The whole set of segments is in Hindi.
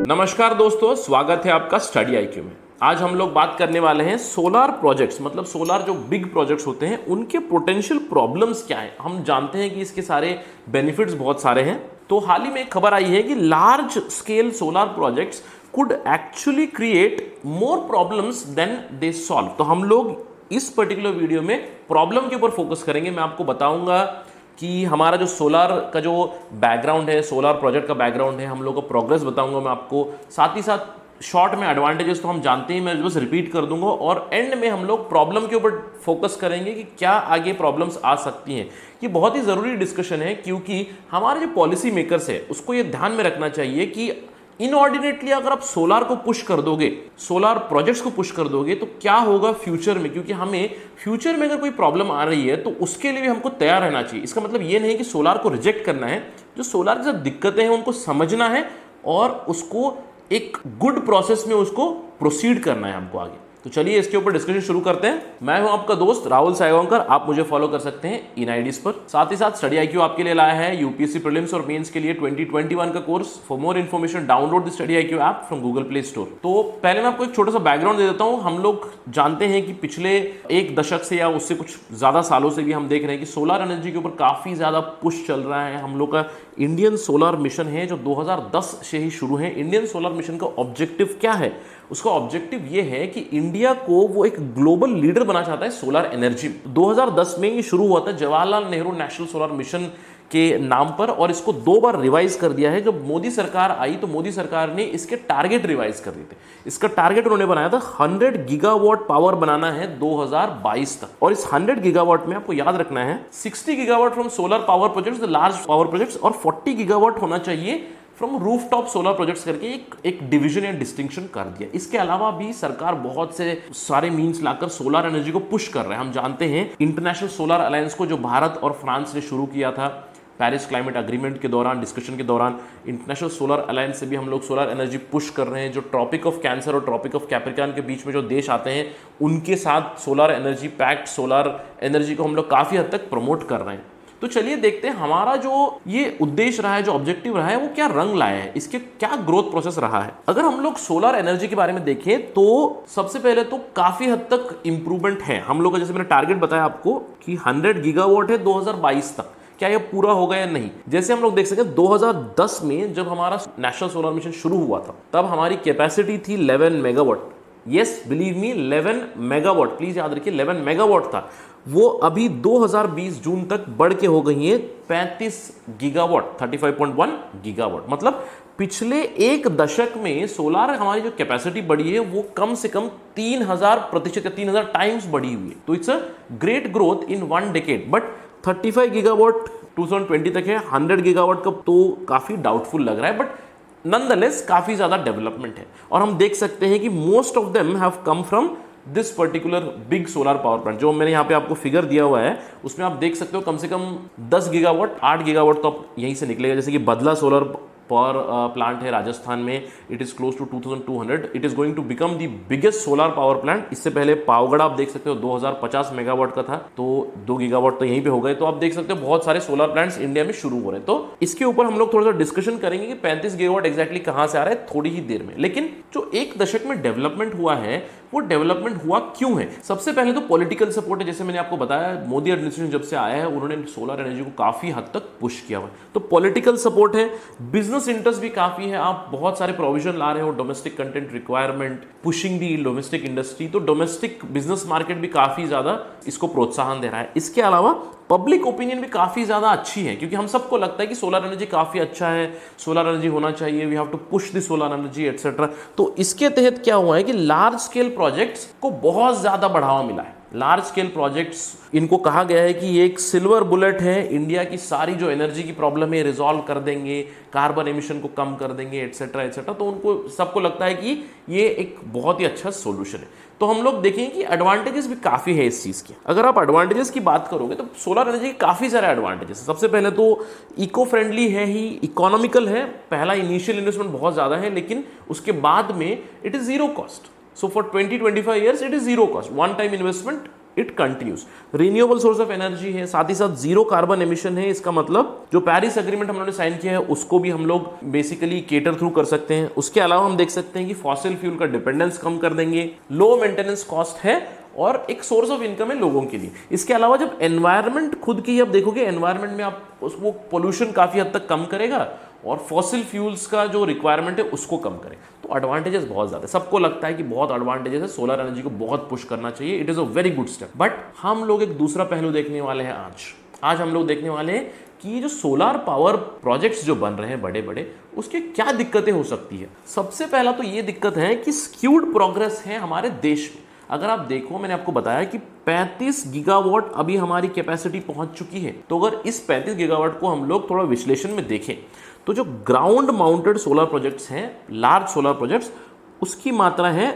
नमस्कार दोस्तों, स्वागत है आपका स्टडी आईक्यू में। आज हम लोग बात करने वाले हैं सोलार प्रोजेक्ट्स, मतलब सोलार जो बिग प्रोजेक्ट्स होते हैं उनके पोटेंशियल प्रॉब्लम्स क्या हैं। हम जानते हैं कि इसके सारे बेनिफिट्स बहुत सारे हैं। तो हाल ही में एक खबर आई है कि large scale solar projects could actually create more problems than they solve. तो हम लोग इस पर्टिकुलर वीडियो में प्रॉब्लम के ऊपर फोकस करेंगे। मैं आपको बताऊंगा कि हमारा जो सोलार का जो बैकग्राउंड है, सोलार प्रोजेक्ट का बैकग्राउंड है, हम लोग का प्रोग्रेस बताऊंगा मैं आपको। साथ ही साथ शॉर्ट में एडवांटेजेस तो हम जानते हैं, मैं बस रिपीट कर दूंगा। और एंड में हम लोग प्रॉब्लम के ऊपर फोकस करेंगे कि क्या आगे प्रॉब्लम्स आ सकती हैं। ये बहुत ही ज़रूरी डिस्कशन है क्योंकि हमारे जो पॉलिसी मेकर्स है उसको ये ध्यान में रखना चाहिए कि इनऑर्डिनेटली अगर आप सोलार को पुश कर दोगे, सोलार प्रोजेक्ट्स को पुश कर दोगे, तो क्या होगा फ्यूचर में। क्योंकि हमें फ्यूचर में अगर कोई प्रॉब्लम आ रही है तो उसके लिए भी हमको तैयार रहना चाहिए। इसका मतलब ये नहीं कि सोलार को रिजेक्ट करना है। जो सोलार के साथ दिक्कतें हैं उनको समझना है और उसको एक गुड प्रोसेस में उसको प्रोसीड करना है हमको आगे। तो चलिए इसके ऊपर डिस्कशन शुरू करते हैं। मैं हूं आपका दोस्त राहुल सायगांवकर। आप मुझे फॉलो कर सकते हैं इन आईडीज पर। साथ ही साथ स्टडी आईक्यू आपके लिए लाया है यूपीएससी प्रीलिम्स और मेंस के लिए 2021 का course. For more information download the study IQ app from Google play store. तो पहले मैं आपको एक छोटा सा बैकग्राउंड दे देता हूं। हम लोग जानते हैं कि पिछले एक दशक से या उससे कुछ ज्यादा सालों से भी हम देख रहे हैं कि सोलर एनर्जी के ऊपर काफी ज्यादा पुश चल रहा है। हम लोग का इंडियन सोलर मिशन है जो 2010 से ही शुरू है। इंडियन सोलर मिशन का ऑब्जेक्टिव क्या है? उसका ऑब्जेक्टिव ये है कि इंडिया को वो एक ग्लोबल लीडर बना चाहता है सोलर एनर्जी। 2010 में ये शुरू हुआ था Jawaharlal Nehru national solar mission के नाम पर, और इसको 2 बार रिवाइज कर दिया है। जब मोदी सरकार आई तो मोदी सरकार ने इसके टारगेट रिवाइज कर दिए थे। इसका टारगेट उन्होंने बनाया था 100 गीगावाट पावर बनाना है 2022 तक। और इस 100 गीगावाट में आपको याद रखना है 60 gigawatt from solar power projects, the large power projects, और 40 गीगावाट होना चाहिए फ्रॉम रूफटॉप सोलर प्रोजेक्ट्स करके एक डिवीजन या डिस्टिंक्शन कर दिया। इसके अलावा भी सरकार बहुत से सारे मीन्स लाकर सोलर एनर्जी को पुश कर रहे हैं। हम जानते हैं इंटरनेशनल सोलर अलायंस को जो भारत और फ्रांस ने शुरू किया था पेरिस क्लाइमेट एग्रीमेंट के दौरान, डिस्कशन के दौरान, इंटरनेशनल सोलर अलायंस से भी हम लोग सोलर एनर्जी पुश कर रहे हैं। जो ट्रॉपिक ऑफ कैंसर और ट्रॉपिक ऑफ कैप्रिकॉर्न के बीच में जो देश आते हैं उनके साथ solar energy pact, solar energy को हम लोग काफ़ी हद तक प्रमोट कर रहे हैं। तो चलिए देखते हैं हमारा जो ये उद्देश्य रहा है, जो ऑब्जेक्टिव रहा है, वो क्या रंग लाया है, इसके क्या ग्रोथ प्रोसेस रहा है। अगर हम लोग सोलर एनर्जी के बारे में देखें तो सबसे पहले तो काफी हद तक इंप्रूवमेंट है हम लोग का। जैसे मैंने टारगेट बताया आपको कि 100 गीगावाट है 2022 तक, क्या ये पूरा होगा या नहीं। जैसे हम लोग देख सकते हैं 2010 में जब हमारा नेशनल सोलर मिशन शुरू हुआ था तब हमारी कैपेसिटी थी 11 megawatt. Yes, believe me, 11 megawatt, please याद रखिए 11 मेगावाट था। वो अभी 2020 जून तक बढ़ के हो गई है 35 गीगावाट, 35.1 गीगावाट। मतलब पिछले एक दशक में सोलार हमारी जो कैपेसिटी बढ़ी है वो कम से कम 3000% या 3000 टाइम्स बढ़ी हुई है। तो it's a great growth in 1 decade. But 35 gigawatt 2020 तक है, 100 गीगावाट का तो काफी डाउटफुल लग रहा है, बट नॉनदलेस काफी ज्यादा डेवलपमेंट है। और हम देख सकते हैं कि most of them have come from this particular big solar power plant. जो मैंने यहाँ पे आपको फिगर दिया हुआ है उसमें आप देख सकते हो कम से कम 10 गीगावाट, 8 गीगावाट तो यहीं से निकलेगा। जैसे कि बदला सोलर पावर प्लांट है राजस्थान में, it is close to 2200। It is going to become the biggest solar power plant. इससे पहले पावगढ़ आप देख सकते हो 2050 मेगावाट का था, तो 2 गीगावाट तो यहीं पे हो गए। तो आप देख सकते हो बहुत सारे सोलर प्लांट्स इंडिया में शुरू हो रहे हैं। तो इसके ऊपर हम लोग थोड़ा सा डिस्कशन करेंगे कि 35 गीगावाट एग्जैक्टली कहां से आ रहा है थोड़ी ही देर में। लेकिन जो एक दशक में डेवलपमेंट हुआ है वो डेवलपमेंट हुआ क्यों है? सबसे पहले तो पॉलिटिकल सपोर्ट है। जैसे मैंने आपको बताया मोदी एडमिनिस्ट्रेशन जब से आया है उन्होंने सोलर एनर्जी को काफी हद तक पुश किया हुआ है। तो पॉलिटिकल सपोर्ट है, बिजनेस इंटरेस्ट भी काफी है। आप बहुत सारे प्रोविजन ला रहे हो, डोमेस्टिक कंटेंट रिक्वायरमेंट, पुशिंग दी डोमेस्टिक इंडस्ट्री। तो डोमेस्टिक बिजनेस मार्केट भी काफी ज्यादा इसको प्रोत्साहन दे रहा है। इसके अलावा पब्लिक ओपिनियन भी काफी ज्यादा अच्छी है क्योंकि हम सबको लगता है कि सोलर एनर्जी काफी अच्छा है, सोलर एनर्जी होना चाहिए, we have to push the solar energy etcetera. तो इसके तहत क्या हुआ है कि लार्ज स्केल प्रोजेक्ट्स को बहुत ज्यादा बढ़ावा मिला है। लार्ज स्केल प्रोजेक्ट्स, इनको कहा गया है कि ये एक सिल्वर बुलेट है, इंडिया की सारी जो एनर्जी की प्रॉब्लम है रिजॉल्व कर देंगे, कार्बन एमिशन को कम कर देंगे एटसेट्रा एटसेट्रा। तो उनको सबको लगता है कि ये एक बहुत ही अच्छा सोल्यूशन है। तो हम लोग देखेंगे कि एडवांटेजेस भी काफी है इस चीज के। अगर आप एडवांटेजेस की बात करोगे तो सोलर एनर्जी के काफी सारे एडवांटेजेस। सबसे पहले तो इको फ्रेंडली है ही, इकोनॉमिकल है। पहला इनिशियल इन्वेस्टमेंट बहुत ज्यादा है लेकिन उसके बाद में it is zero cost. So for 20-25 years it is zero cost, one time investment it continues. Renewable source of energy है, साथ ही साथ जीरो कार्बन एमिशन है। इसका मतलब जो पेरिस एग्रीमेंट हम लोगों ने साइन किया है उसको भी हम लोग बेसिकली केटर थ्रू कर सकते हैं। उसके अलावा हम देख सकते हैं कि फॉसिल फ्यूल का डिपेंडेंस कम कर देंगे, लो मेंटेनेंस कॉस्ट है और एक सोर्स ऑफ इनकम है लोगों के लिए। इसके अलावा जब एनवायरनमेंट खुद की अब देखोगे, एनवायरनमेंट में आप वो पोल्यूशन काफी हद तक कम करेगा और फॉसिल फ्यूल्स का जो रिक्वायरमेंट है उसको कम करे। तो एडवांटेजेस बहुत ज्यादा है, सबको लगता है कि बहुत एडवांटेजेस है, सोलर एनर्जी को बहुत पुश करना चाहिए, it is a very good step. But हम लोग एक दूसरा पहलू देखने वाले हैं आज हम लोग देखने वाले हैं कि ये जो सोलार पावर प्रोजेक्ट्स जो बन रहे हैं बड़े बड़े, उसके क्या दिक्कतें हो सकती है। सबसे पहला तो ये दिक्कत है कि स्क्यूड प्रोग्रेस है हमारे देश में। अगर आप देखो, मैंने आपको बताया कि 35 गीगावाट अभी हमारी कैपेसिटी पहुंच चुकी है। तो अगर इस 35 गीगावाट को हम लोग थोड़ा विश्लेषण में देखें तो जो ग्राउंड माउंटेड सोलर प्रोजेक्ट्स हैं, लार्ज सोलर प्रोजेक्ट्स, उसकी मात्रा है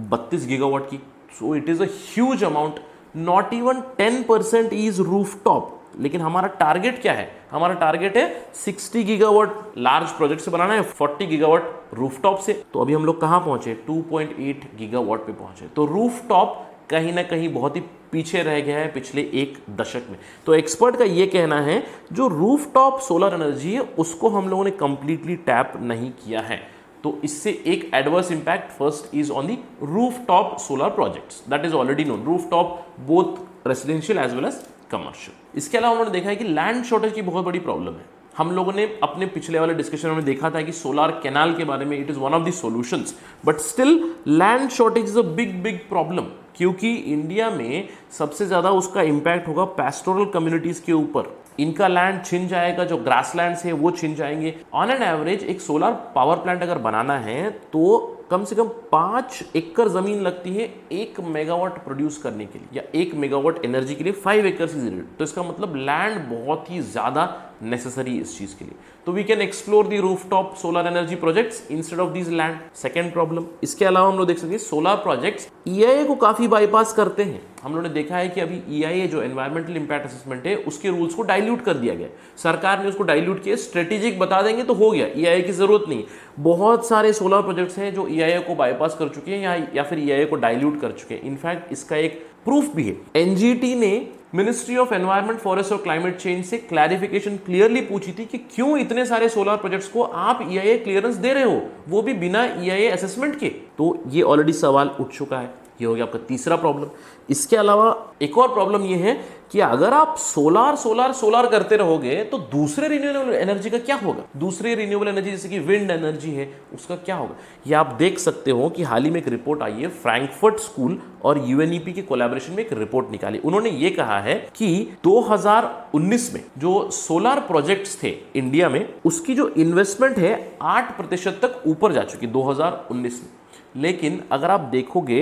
32 गीगावाट की। So it is a huge amount. Not even 10% is rooftop. लेकिन हमारा टारगेट क्या है? हमारा टारगेट है 60 गीगावाट लार्ज प्रोजेक्ट से बनाना है, 40 गीगावाट रूफटॉप से। तो अभी हम लोग कहां पहुंचे? 2.8 गीगावाट पे पहुंचे। तो रूफटॉप कहीं ना कहीं बहुत ही पीछे रह गया है पिछले एक दशक में। तो एक्सपर्ट का यह कहना है जो रूफटॉप सोलर एनर्जी है उसको हम लोगों ने कंप्लीटली टैप नहीं किया है। तो इससे एक adverse impact first is on the rooftop solar projects, that is already known. Rooftop both residential as well as commercial. इसके अलावा उन्होंने देखा है कि लैंड शॉर्टेज की बहुत बड़ी प्रॉब्लम है। हम लोगों ने अपने पिछले वाले डिस्कशन में देखा था कि सोलार कैनाल के बारे में, it is one of the solutions, but still land shortage is a big problem, क्योंकि इंडिया में सबसे ज्यादा उसका इंपैक्ट होगा पेस्टोरल कम्युनिटीज के ऊपर। इनका लैंड छिन जाएगा, जो ग्रासलैंड्स है वो छिन जाएंगे। ऑन एन एवरेज एक सोलर पावर प्लांट अगर बनाना है तो कम से कम 5 एकड़ जमीन लगती है 1 मेगावाट प्रोड्यूस करने के लिए, या 1 मेगावाट एनर्जी के लिए 5 एकर्स इज नीडेड। तो इसका मतलब लैंड बहुत ही ज्यादा नेसेसरी है इस चीज के लिए। तो we can explore the rooftop solar energy projects instead of these land. Second problem. इसके अलावा हम लोग देख सकते हैं सोलर प्रोजेक्ट्स ईआईए को काफी बाईपास करते हैं। हम लोगों ने देखा है कि अभी ईआईए जो एनवायरमेंटल इंपैक्ट असेसमेंट है उसके रूल्स को डाइल्यूट कर दिया गया। सरकार ने उसको डाइल्यूट किया, स्ट्रेटेजिक बता देंगे तो हो गया, ईआईए की जरूरत नहीं। बहुत सारे सोलर प्रोजेक्ट्स हैं जो ईआईए को बाईपास कर चुके हैं या फिर ईआईए को डाइल्यूट कर चुके हैं। इनफैक्ट इसका एक प्रूफ भी है। एनजीटी ने मिनिस्ट्री ऑफ एनवायरमेंट, फॉरेस्ट और क्लाइमेट चेंज से क्लैरिफिकेशन क्लियरली पूछी थी कि क्यों इतने सारे सोलर प्रोजेक्ट्स को आप ईआईए क्लियरेंस दे रहे हो, वो भी बिना ईआईए असेसमेंट के। तो ये ऑलरेडी सवाल उठ चुका है। ये हो गया आपका तीसरा प्रॉब्लम। इसके अलावा एक और प्रॉब्लम ये है कि अगर आप सोलार करते रहोगे तो दूसरे रिन्यूएबल एनर्जी का क्या होगा? दूसरे रिन्यूएबल एनर्जी जैसे कि विंड एनर्जी है, उसका क्या होगा? ये आप देख सकते हो कि हाल ही में एक रिपोर्ट आई है, फ्रैंकफर्ट स्कूल और यूएनईपी के कोलैबोरेशन में एक रिपोर्ट निकाली। उन्होंने ये कहा है कि 2019 में जो सोलर प्रोजेक्ट्स थे इंडिया में, उसकी जो इन्वेस्टमेंट है 8% तक ऊपर जा चुकी 2019 में। लेकिन अगर आप देखोगे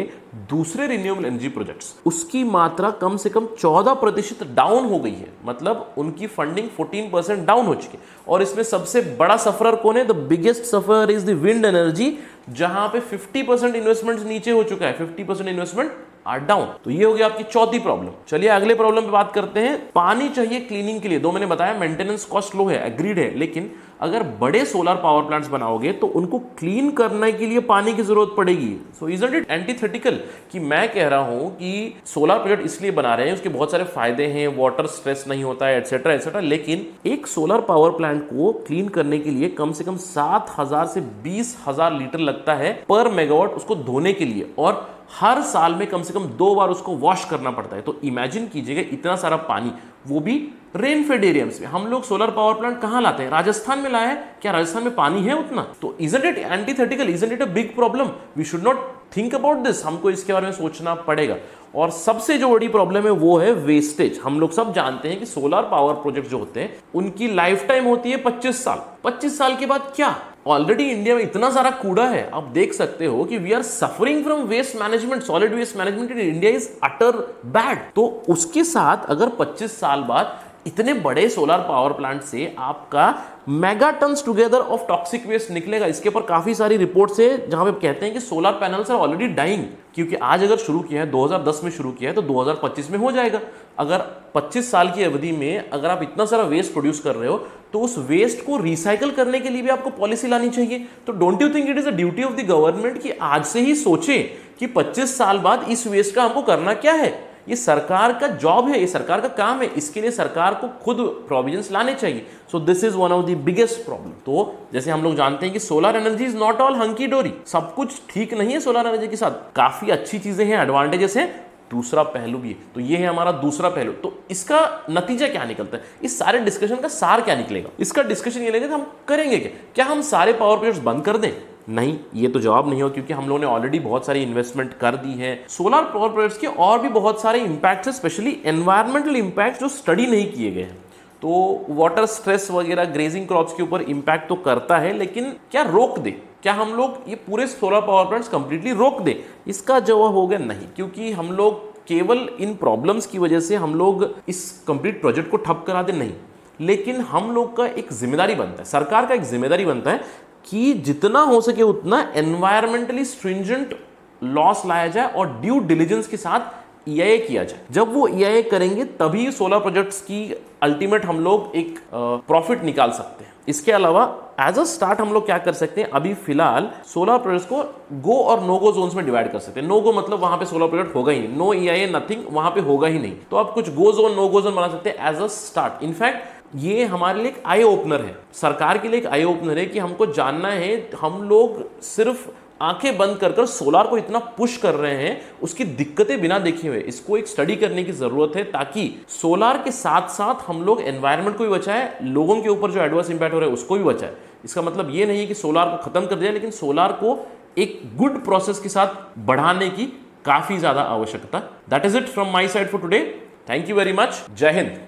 दूसरे रिन्यूएबल एनर्जी प्रोजेक्ट्स, उसकी मात्रा कम से कम 14% डाउन हो गई है। मतलब उनकी फंडिंग 14% डाउन हो चुकी है। और इसमें सबसे बड़ा सफरर कौन है? The biggest sufferer is the wind energy, जहां पे 50% इन्वेस्टमेंट नीचे हो चुका है, 50% इन्वेस्टमेंट आर डाउन। तो ये हो गया आपकी चौथी प्रॉब्लम। चलिए अगले प्रॉब्लम पे बात करते हैं। पानी चाहिए क्लीनिंग के लिए। दो मैंने बताया मेंटेनेंस कॉस्ट लो है, एग्रीड है, लेकिन अगर बड़े सोलर पावर प्लांट्स बनाओगे तो उनको क्लीन करने के लिए पानी की जरूरत पड़ेगी। सो इजंट इट एंटीथेटिकल कि मैं कह रहा हूं कि सोलर प्रोजेक्ट इसलिए बना रहे हैं, उसके बहुत सारे फायदे हैं, वाटर स्ट्रेस नहीं होता है, एटसेट्रा एटसेट्रा, लेकिन एक सोलर पावर प्लांट को क्लीन करने के लिए कम से कम 7,000 से 20,000 लीटर लगता है पर मेगावाट उसको धोने के लिए, और हर साल में कम से कम 2 बार उसको वॉश करना पड़ता है। तो इमेजिन कीजिएगा इतना सारा पानी, वो भी रेनफेड एरियाज में। हम लोग सोलर पावर प्लांट कहां लाते हैं? राजस्थान में लाया है। क्या राजस्थान में पानी है उतना? तो isn't it antithetical, isn't it a big problem? We should not think about this. हमको इसके बारे में सोचना पड़ेगा। और सबसे जो बड़ी प्रॉब्लम है वो है वेस्टेज। हम लोग सब जानते हैं कि सोलर पावर प्रोजेक्ट जो होते हैं उनकी लाइफ टाइम होती है 25 साल। 25 साल के बाद क्या? ऑलरेडी इंडिया में इतना सारा कूड़ा है, आप देख सकते हो कि we are suffering from waste management, solid waste management in India is utter bad. तो उसके साथ अगर 25 साल बाद इतने बड़े सोलर पावर प्लांट से आपका mega tons together of toxic waste निकलेगा। इसके ऊपर काफी सारी रिपोर्ट्स है जहां पे कहते हैं कि solar panels are already dying, क्योंकि आज अगर शुरू किया है 2010 में शुरू किया है तो 2025 में हो जाएगा। अगर 25 साल की अवधि में अगर आप इतना सारा वेस्ट प्रोड्यूस कर रहे हो तो उस वेस्ट को रिसाइकल करने के लिए भी आपको पॉलिसी लानी चाहिए। तो don't you think it is a duty of the government कि आज से ही सोचे कि 25 साल बाद इस वेस्ट का हमको करना क्या है? ये सरकार का जॉब है, ये सरकार का काम है, इसके लिए सरकार को खुद प्रोविजंस लाने चाहिए। So this is one of the biggest problem. तो जैसे हम लोग जानते हैं कि solar energy is not all hunky dory, सब कुछ ठीक नहीं है सोलर एनर्जी के साथ, काफी अच्छी चीजें हैं, एडवांटेजेस हैं, दूसरा पहलू भी है। तो ये है हमारा दूसरा पहलू। तो इसका नतीजा क्या निकलता है, इस सारे डिस्कशन का सार क्या निकलेगा? इसका डिस्कशन ये लेंगे कि हम करेंगे क्या हम सारे पावर प्रोजेक्ट्स बंद कर दें? नहीं, ये तो जवाब नहीं हो, क्योंकि हम लोगों ने ऑलरेडी बहुत सारी इन्वेस्टमेंट कर दी है। सोलर पावर प्रोजेक्ट्स के और भी बहुत सारे इंपैक्ट्स है, स्पेशली एनवायरमेंटल इंपैक्ट जो स्टडी नहीं किए गए हैं। तो वाटर स्ट्रेस वगैरह ग्रेजिंग क्रॉप्स के ऊपर इंपैक्ट तो करता है, लेकिन क्या रोक दे? क्या हम लोग ये पूरे सोलर पावर प्लांट्स कंप्लीटली रोक दें? इसका जवाब हो गया नहीं, क्योंकि हम लोग केवल इन प्रॉब्लम्स की वजह से हम लोग इस कंप्लीट प्रोजेक्ट को ठप करा दे नहीं, लेकिन हम लोग का एक जिम्मेदारी बनता है, सरकार का एक जिम्मेदारी बनता है कि जितना हो सके उतना एनवायरमेंटली स्ट्रिंजेंट लॉस लाया जाए और ड्यू डिलिजेंस के साथ EIA किया जाए। जब वो EIA करेंगे तभी सोलर प्रोजेक्ट्स की अल्टीमेट हम लोग एक प्रॉफिट निकाल सकते हैं। इसके अलावा एज अ स्टार्ट हम लोग क्या कर सकते हैं, अभी फिलहाल सोलर प्रोजेक्ट्स को गो और नो गो जोन्स में डिवाइड कर सकते हैं। नो गो मतलब वहां पे सोलर प्रोजेक्ट होगा ही नहीं, नो EIA नथिंग, वहां पे होगा ही नहीं। तो आप कुछ गो जोन नो गो जोन बना सकते हैं एज अ स्टार्ट। इनफैक्ट ये हमारे लिए एक आई ओपनर है, सरकार के लिए एक आई ओपनर है कि हमको जानना है, हम लोग सिर्फ आंखें बंद कर कर सोलार को इतना पुश कर रहे हैं, उसकी दिक्कतें बिना देखे हुए, इसको एक स्टडी करने की जरूरत है, ताकि सोलार के साथ साथ हम लोग एनवायरनमेंट को भी बचाए, लोगों के ऊपर जो एडवर्स इंपैक्ट हो रहा है उसको भी बचाए। इसका मतलब ये नहीं है कि सोलार को खत्म कर दिया, लेकिन सोलार को एक गुड प्रोसेस के साथ बढ़ाने की काफी ज्यादा आवश्यकता। That is it from my side for today. Thank you very much. जय हिंद।